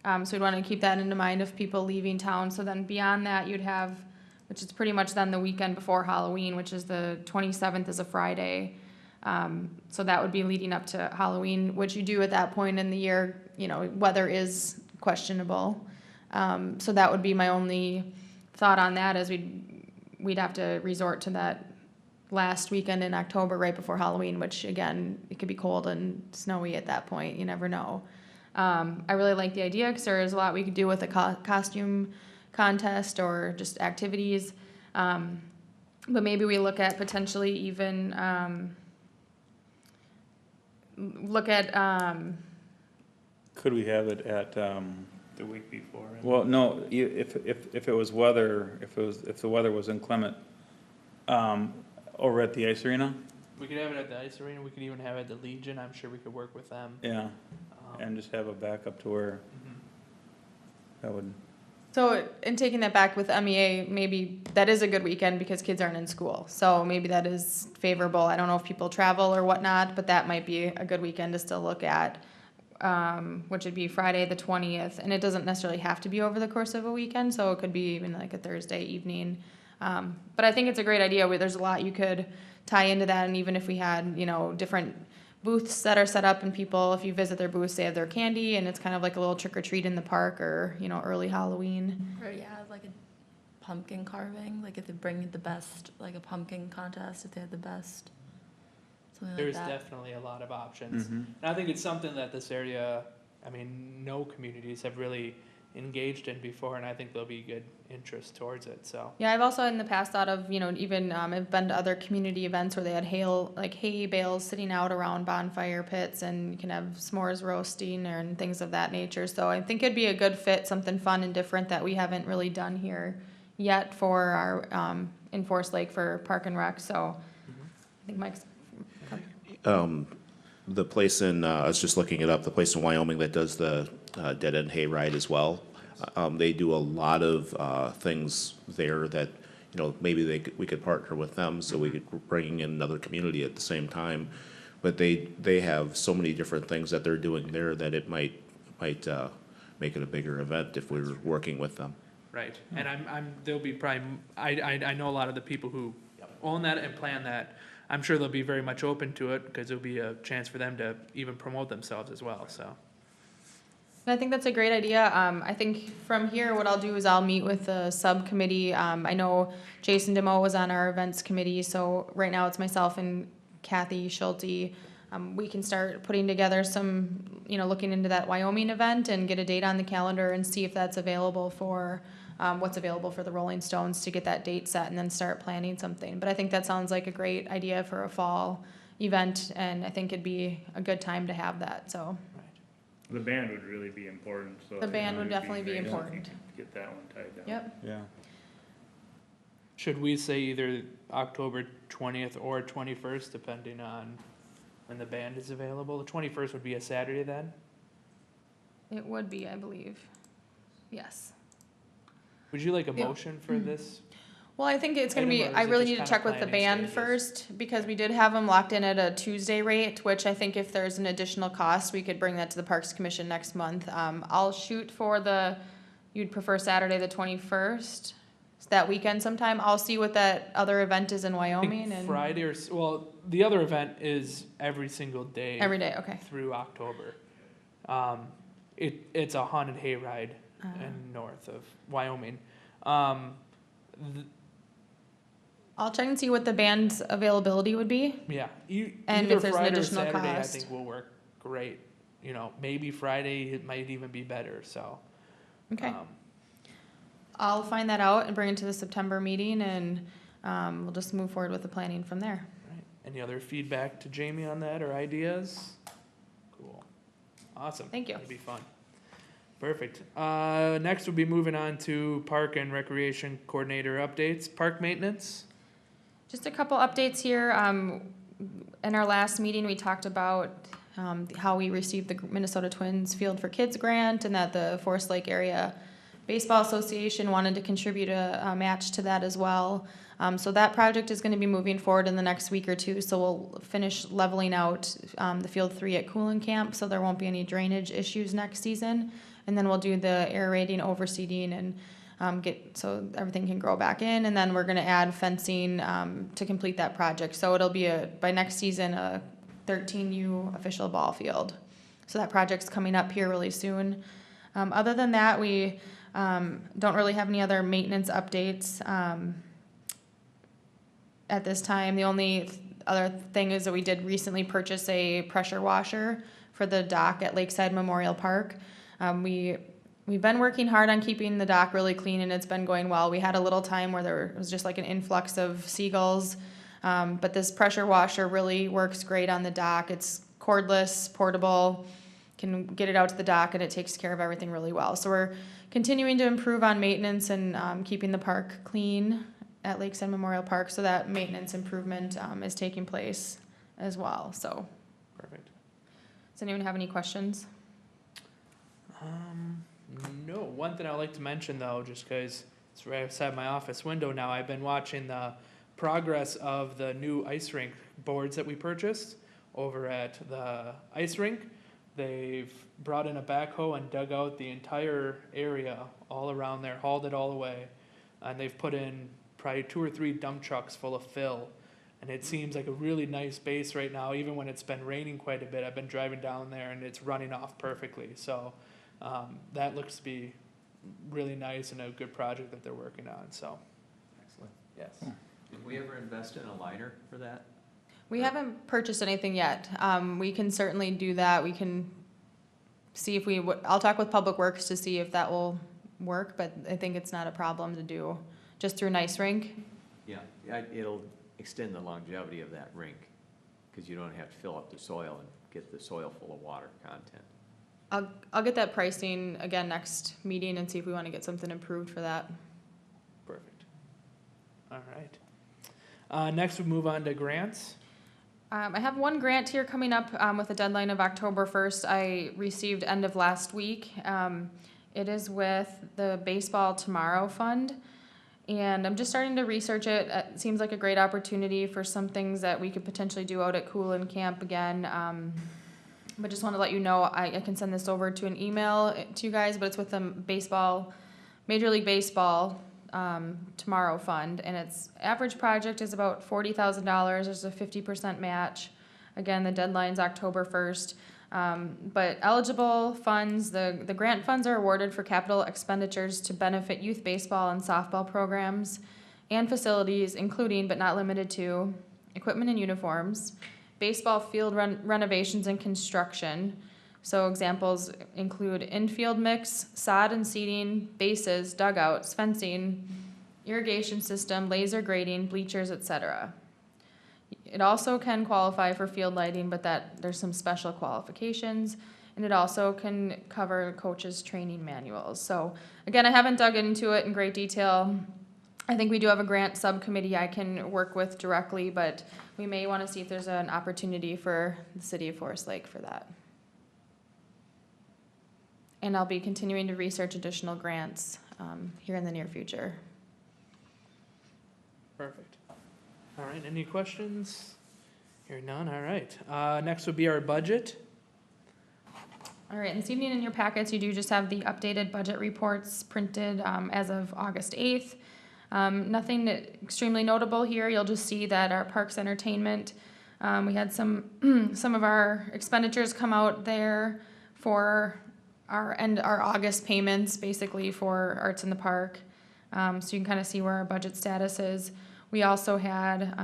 So we'd want to keep that into mind of people leaving town. So then beyond that, you'd have, which is pretty much then the weekend before Halloween, which is the 27th is a Friday. So that would be leading up to Halloween, which you do at that point in the year, weather is questionable. So that would be my only thought on that, is we'd have to resort to that last weekend in October right before Halloween, which again, it could be cold and snowy at that point. You never know. I really like the idea because there is a lot we could do with a costume contest or just activities. But maybe we look at potentially even Could we have it at, The week before. well, no, if it was if the weather was inclement, over at the ice arena, We could have it at the ice arena. We could even have it at the Legion. I'm sure we could work with them. yeah, Um, and just have a backup to where mhm. that would, So, in taking that back with MEA, maybe that is a good weekend because kids aren't in school. So maybe that is favorable. I don't know if people travel or whatnot, but that might be a good weekend to still look at, which would be Friday the 20th. And it doesn't necessarily have to be over the course of a weekend, so it could be even like a Thursday evening. But I think it's a great idea. There's a lot you could tie into that, and even if we had, different booths that are set up, and people, if you visit their booths, they have their candy, and it's kind of like a little trick or treat in the park, or early Halloween. Or yeah, like a pumpkin carving, like if they bring the best, like a pumpkin contest, if they have the best, something like There's that. definitely a lot of options. Mhm. And I think it's something that this area, no communities have really engaged in before, and I think there'll be good interest towards it, so. Yeah, I've also in the past thought of, even I've been to other community events where they had hay bales sitting out around bonfire pits, and you can have s'mores roasting and things of that nature. So I think it'd be a good fit, something fun and different that we haven't really done here yet for our in Forest Lake for Park and Rec. So I think Mike's. The place I was just looking it up, the place in Wyoming that does the Dead End Hayride as well. They do a lot of things there that, maybe we could partner with them, so we could bring in another community at the same time. But they have so many different things that they're doing there that it might make it a bigger event if we were working with them. Right, and there'll be probably, I know a lot of the people who own that and plan that. I'm sure they'll be very much open to it, because it'll be a chance for them to even promote themselves as well, so. I think that's a great idea. I think from here, what I'll do is I'll meet with the subcommittee. I know Jason Demo was on our events committee, so right now it's myself and Kathy Schulte. We can start putting together some, looking into that Wyoming event and get a date on the calendar and see if that's available for, what's available for the Rolling Stones to get that date set and then start planning something. But I think that sounds like a great idea for a fall event, and I think it'd be a good time to have that, so. The band would really be important, so. The band would it'd definitely be great if we important. could Get that one tied down. Yep. yeah. should we say either October 20th or 21st, depending on when the band is available? The 21st would be a Saturday then? It would be, I believe. Yes. Would you like a Yeah. motion for this? Well, I think it's gonna Item, be, or is I it really just need to kinda check with the planning band stages? first, because we did have them locked in at a Tuesday rate, which I think if there's an additional cost, we could bring that to the Parks Commission next month. I'll shoot for you'd prefer Saturday the 21st, that weekend sometime. I'll see what that other event is in I Wyoming think and Friday well, the other event is every single day. every day, okay. Through October. It's a haunted hayride in north of Wyoming. I'll check and see what the band's availability would be. Yeah, And either if there's an Friday or additional Saturday, I cost. think will work great. You know, maybe Friday it might even be better. So. Okay. um, I'll find that out and bring it to the September meeting, and we'll just move forward with the planning from there. Right. Any other feedback to Jamie on that or ideas? Cool. Awesome. Thank you. That'd be fun. Perfect. Next we'll be moving on to Park and Recreation Coordinator updates. Park maintenance. Just a couple updates here. In our last meeting, we talked about how we received the Minnesota Twins Field for Kids grant, and that the Forest Lake Area Baseball Association wanted to contribute a match to that as well. So that project is going to be moving forward in the next week or two. So we'll finish leveling out the Field 3 at Coolin Camp, so there won't be any drainage issues next season. And then we'll do the aerating, overseeding, and so everything can grow back in. And then we're going to add fencing to complete that project. So it'll be by next season a 13U official ball field. So that project's coming up here really soon. Other than that, we don't really have any other maintenance updates at this time. The only other thing is that we did recently purchase a pressure washer for the dock at Lakeside Memorial Park. We've been working hard on keeping the dock really clean, and it's been going well. We had a little time where there was just like an influx of seagulls, but this pressure washer really works great on the dock. It's cordless, portable, can get it out to the dock, and it takes care of everything really well. So we're continuing to improve on maintenance and keeping the park clean at Lakeside Memorial Park, so that maintenance improvement is taking place as well. So, Perfect. does anyone have any questions? No. One thing I'd like to mention though, just because it's right outside my office window now, I've been watching the progress of the new ice rink boards that we purchased over at the ice rink. They've brought in a backhoe and dug out the entire area all around there, hauled it all away, and they've put in probably 2 or 3 dump trucks full of fill. And it seems like a really nice base right now, even when it's been raining quite a bit. I've been driving down there and it's running off perfectly. So that looks to be really nice and a good project that they're working on. So, Excellent. yes. Did we ever invest in a liner for that? We haven't purchased anything yet. We can certainly do that. We can see if I'll talk with Public Works to see if that will work, but I think it's not a problem to do just through an ice rink. Yeah, it'll extend the longevity of that rink, because you don't have to fill up the soil and get the soil full of water content. I'll get that pricing again next meeting and see if we want to get something approved for that. Perfect. All right. Next, we move on to grants. I have one grant here coming up with a deadline of October 1st. I received end of last week. It is with the Baseball Tomorrow Fund. And I'm just starting to research it. It seems like a great opportunity for some things that we could potentially do out at Coolin Camp again. But just want to let you know, I can send this over to an email to you guys, but it's with the Major League Baseball Tomorrow Fund. And its average project is about $40,000. There's a 50% match. Again, the deadline's October 1st. But eligible funds, the grant funds are awarded for capital expenditures to benefit youth baseball and softball programs and facilities, including but not limited to equipment and uniforms, baseball field renovations and construction. So examples include infield mix, sod and seeding, bases, dugouts, fencing, irrigation system, laser grading, bleachers, etc. It also can qualify for field lighting, but there's some special qualifications, and it also can cover coaches' training manuals. So again, I haven't dug into it in great detail. I think we do have a grant subcommittee I can work with directly, but we may want to see if there's an opportunity for the city of Forest Lake for that. And I'll be continuing to research additional grants here in the near future. Perfect. All right, any questions? Hearing none, all right. Next would be our budget. All right, and this evening in your packets, you do just have the updated budget reports printed as of August 8th. Nothing extremely notable here. You'll just see that our Parks Entertainment, we had some of our expenditures come out there for our August payments, basically for Arts in the Park. So you can kind of see where our budget status is. We also had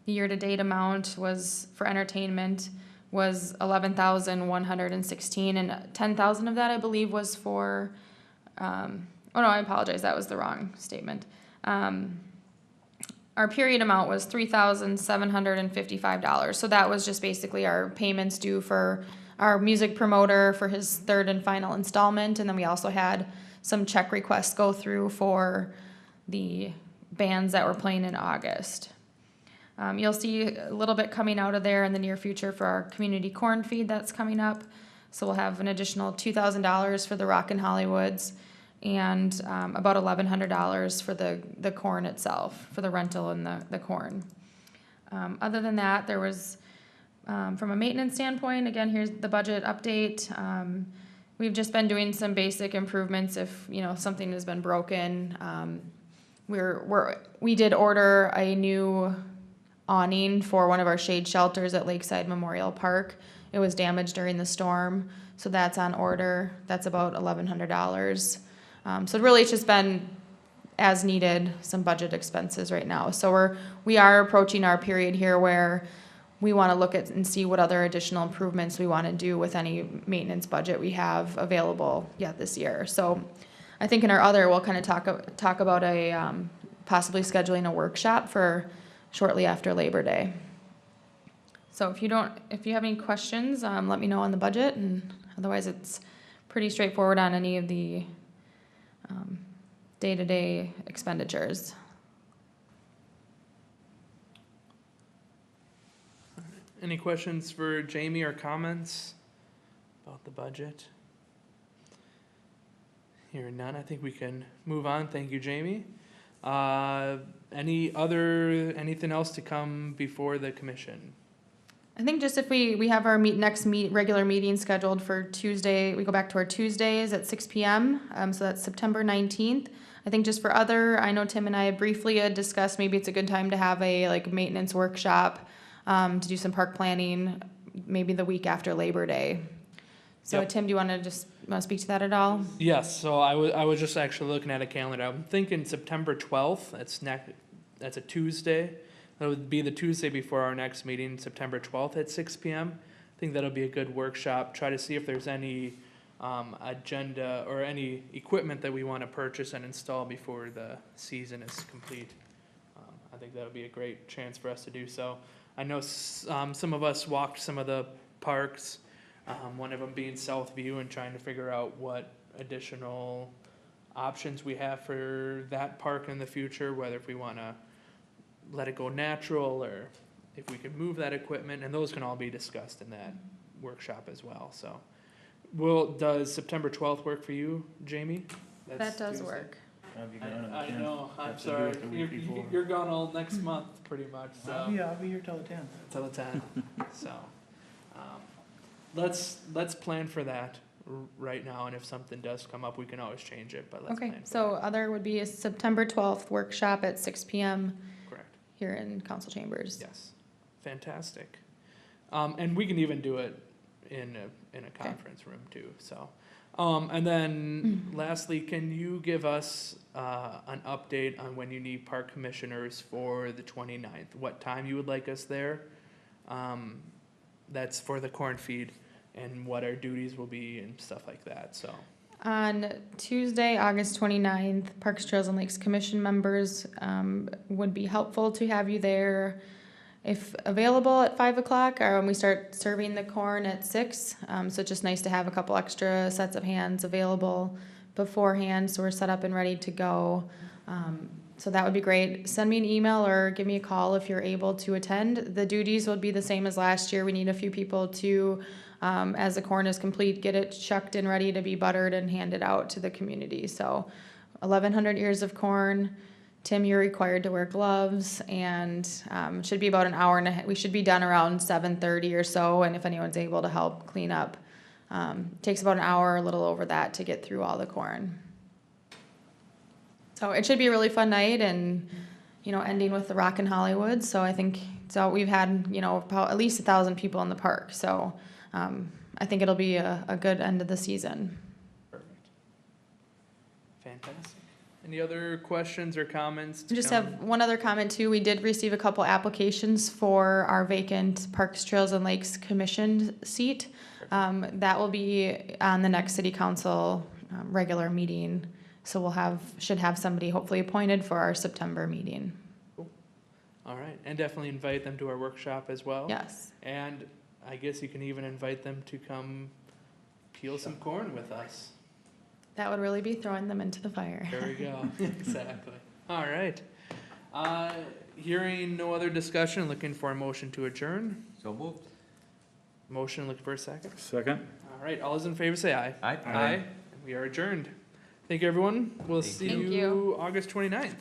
the year-to-date amount was for entertainment was 11,116, and 10,000 of that I believe was for. Oh no, I apologize. That was the wrong statement. Our period amount was $3,755. So that was just basically our payments due for our music promoter for his third and final installment, and then we also had some check requests go through for the bands that were playing in August. You'll see a little bit coming out of there in the near future for our community corn feed that's coming up. So we'll have an additional $2,000 for the Rockin' Hollywoods and about $1,100 for the corn itself, for the rental and the corn. Other than that, there was, from a maintenance standpoint, again, here's the budget update. We've just been doing some basic improvements if, something has been broken. We did order a new awning for one of our shade shelters at Lakeside Memorial Park. It was damaged during the storm, so that's on order. That's about $1,100. So really, it's just been as needed, some budget expenses right now. So we are approaching our period here where we want to look at and see what other additional improvements we want to do with any maintenance budget we have available yet this year. So I think in our other, we'll kind of talk about a possibly scheduling a workshop for shortly after Labor Day. So if you have any questions, let me know on the budget, and otherwise it's pretty straightforward on any of the day-to-day expenditures. Any questions for Jamie or comments about the budget? Hearing none, I think we can move on. Thank you, Jamie. Anything else to come before the commission? I think just if we have our regular meeting scheduled for Tuesday, we go back to our Tuesdays at 6 p.m. So that's September 19th. I think just for I know Tim and I briefly had discussed maybe it's a good time to have a maintenance workshop to do some park planning, maybe the week after Labor Day. So Yep. Tim, do you want to speak to that at all? Yes, so I was just actually looking at a calendar. I'm thinking September 12th. That's a Tuesday. That would be the Tuesday before our next meeting, September 12th at 6 p.m. I think that'll be a good workshop. Try to see if there's any agenda or any equipment that we want to purchase and install before the season is complete. I think that would be a great chance for us to do so. I know some of us walked some of the parks, one of them being Southview, and trying to figure out what additional options we have for that park in the future, whether if we want to let it go natural or if we could move that equipment, and those can all be discussed in that workshop as well. So, does September 12th work for you, Jamie? That does work. I know, I'm sorry. You're gone all next month, pretty much, so. I'll be here till the 10th. Till the 10th, so. Let's plan for that right now, and if something does come up, we can always change it, but let's plan Okay, for so other would be a September 12th workshop at 6 p.m. Correct. here in council chambers. Yes, fantastic. And we can even do it in a conference room too, so. And then lastly, can you give us an update on when you need park commissioners for the 29th? What time you would like us there? That's for the corn feed, and what our duties will be and stuff like that, so. On Tuesday, August 29th, Parks, Trails, and Lakes Commission members would be helpful to have you there if available at 5 o'clock, or when we start serving the corn at 6. So it's just nice to have a couple extra sets of hands available beforehand, so we're set up and ready to go. So that would be great. Send me an email or give me a call if you're able to attend. The duties will be the same as last year. We need a few people to, as the corn is complete, get it shucked and ready to be buttered and handed out to the community. So 1,100 ears of corn. Tim, you're required to wear gloves, and should be about an hour and a half. We should be done around 7:30 or so, and if anyone's able to help clean up. Takes about an hour, a little over that, to get through all the corn. So it should be a really fun night, and, you know, ending with the Rockin' Hollywood. So I think, so we've had, you know, about at least 1,000 people in the park. So I think it'll be a good end of the season. Perfect. Fantastic. Any other questions or comments? to Just come? have one other comment too. We did receive a couple applications for our vacant Parks, Trails, and Lakes Commission seat. That will be on the next city council regular meeting. So we'll should have somebody hopefully appointed for our September meeting. All right, and definitely invite them to our workshop as well. Yes. And I guess you can even invite them to come peel some corn with us. That would really be throwing them into the fire. There we go. Exactly. All right. Hearing no other discussion, looking for a motion to adjourn. So moved. Motion, looking for a second. Second? All right, all those in favor say aye. Aye. Aye. We are adjourned. Thank you, everyone. We'll Thank see you. Thank you you. August 29th.